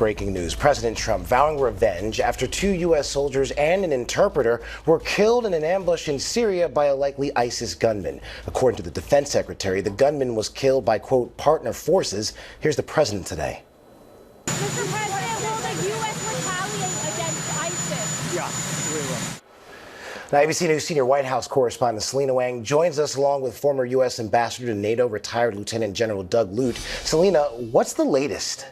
Breaking news. President Trump vowing revenge after 2 U.S. soldiers and an interpreter were killed in an ambush in Syria by a likely ISIS gunman. According to the Defense Secretary, the gunman was killed by, quote, partner forces. Here's the president today. Mr. President, will the U.S. retaliate against ISIS? Yeah, we will. Now, ABC News senior White House correspondent Selena Wang joins us along with former U.S. Ambassador to NATO, retired Lieutenant General Doug Lute. Selena, what's the latest?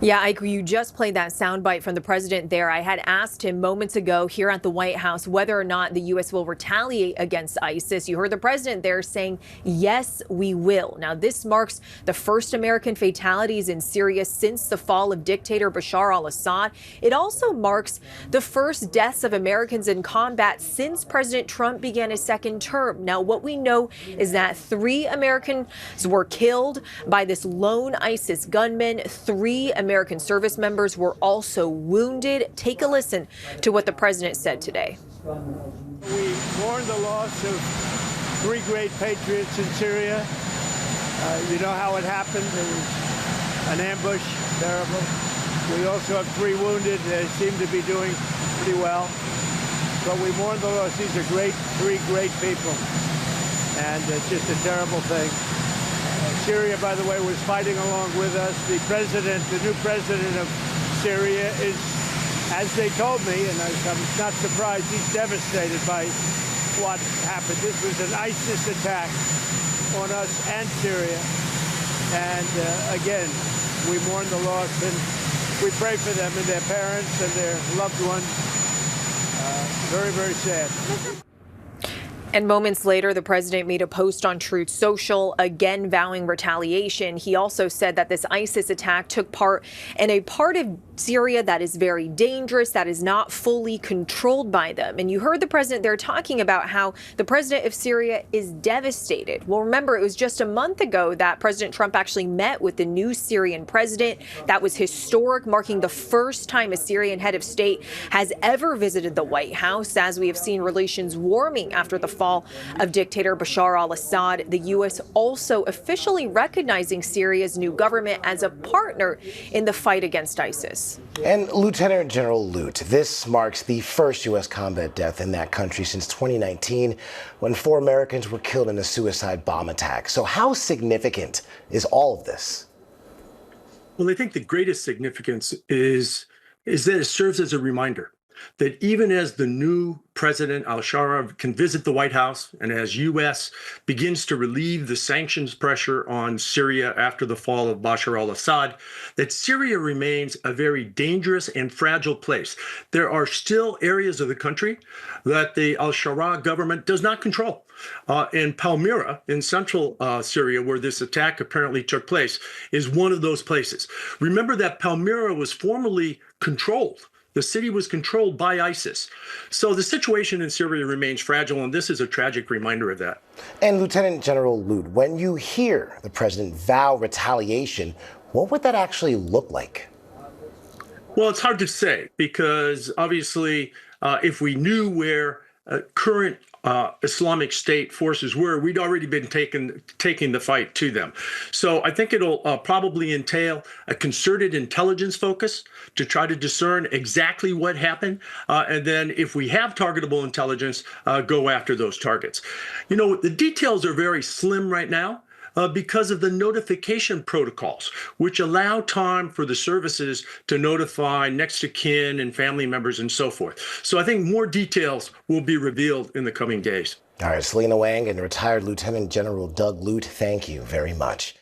Yeah, Ike, you just played that soundbite from the president there. I had asked him moments ago here at the White House whether or not the U.S. will retaliate against ISIS. You heard the president there saying, yes, we will. Now, this marks the first American fatalities in Syria since the fall of dictator Bashar al-Assad. It also marks the first deaths of Americans in combat since President Trump began his second term. Now, what we know is that 3 Americans were killed by this lone ISIS gunman. 3 American service members were also wounded. Take a listen to what the president said today. We mourn the loss of 3 great patriots in Syria. You know how it happened. It was an ambush, terrible. We also have 3 wounded. They seem to be doing pretty well. But we mourn the loss. These are 3 great people. And it's just a terrible thing. Syria, by the way, was fighting along with us. The new president of Syria is, as they told me, and I'm not surprised, he's devastated by what happened. This was an ISIS attack on us and Syria. And again, we mourn the loss and we pray for them and their parents and their loved ones. Very, very sad. And moments later, the president made a post on Truth Social, again vowing retaliation. He also said that this ISIS attack took part in a part of Syria that is very dangerous, that is not fully controlled by them. And you heard the president there talking about how the president of Syria is devastated. Well, remember, it was just a month ago that President Trump actually met with the new Syrian president. That was historic, marking the first time a Syrian head of state has ever visited the White House. As we have seen relations warming after the fall of dictator Bashar al-Assad, the U.S. also officially recognizing Syria's new government as a partner in the fight against ISIS. And Lieutenant General Lute, this marks the first U.S. combat death in that country since 2019, when 4 Americans were killed in a suicide bomb attack. So how significant is all of this? Well, I think the greatest significance is that it serves as a reminder that even as the new president, al-Shara, can visit the White House and as U.S. begins to relieve the sanctions pressure on Syria after the fall of Bashar al-Assad, that Syria remains a very dangerous and fragile place. There are still areas of the country that the al-Shara government does not control. And Palmyra in central Syria, where this attack apparently took place, is one of those places. Remember that Palmyra was formerly controlled. The city was controlled by ISIS. So the situation in Syria remains fragile, and this is a tragic reminder of that. And Lieutenant General Lute, when you hear the president vow retaliation, what would that actually look like? Well, it's hard to say, because obviously, if we knew where current Islamic State forces were, we'd already been taking the fight to them. So I think it'll probably entail a concerted intelligence focus to try to discern exactly what happened. And then if we have targetable intelligence, go after those targets. You know, the details are very slim right now. Because of the notification protocols, which allow time for the services to notify next of kin and family members and so forth. So I think more details will be revealed in the coming days. All right, Selena Wang and retired Lieutenant General Doug Lute, thank you very much.